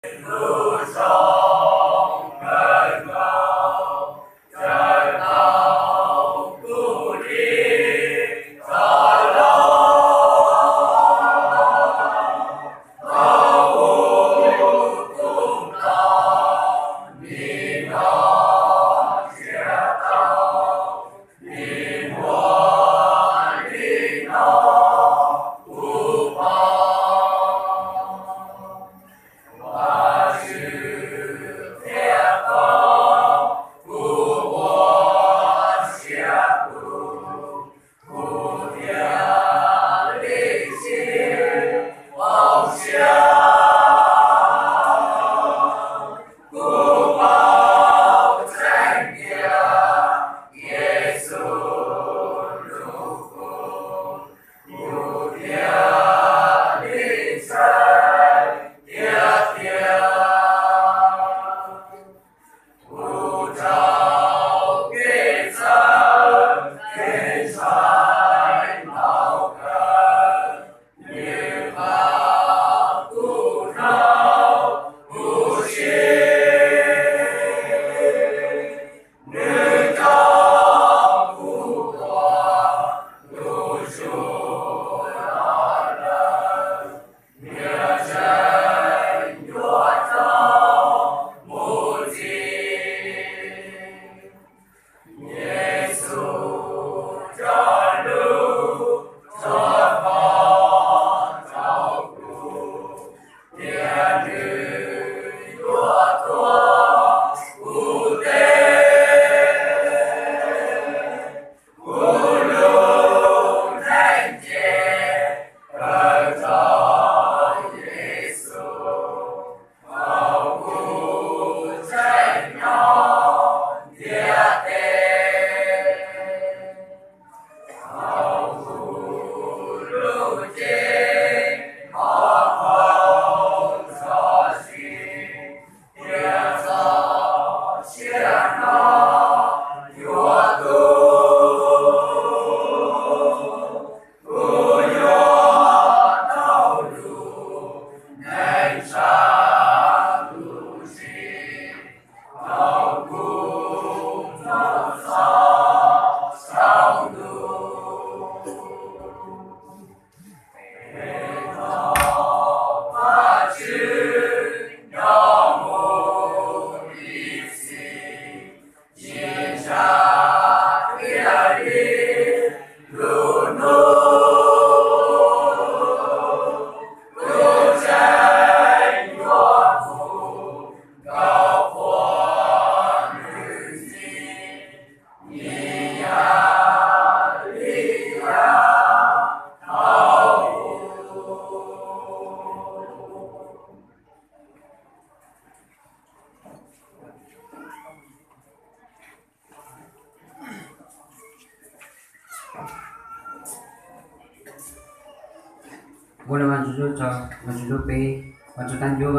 路上奔跑，直到故里到老无功劳，你我知道，你我领导不怕。我是天方，故我下路，不掉离心妄想，不抱真假，耶稣如故，不掉离身。不照给咱给咱老根，你把不照不信，你照不过路数老人，你真越照不进。耶稣这路这方照顾，天女越多不得，不如人间更照耶稣，好不真妙也得。如今好好操心，别早先让阅读，不要道路能上路行，劳苦多少上路。要目一心，今生别离路路，路真越苦，高欢日进，你呀力呀好Boleh maju Jojo, maju Lupe, maju Tanjung.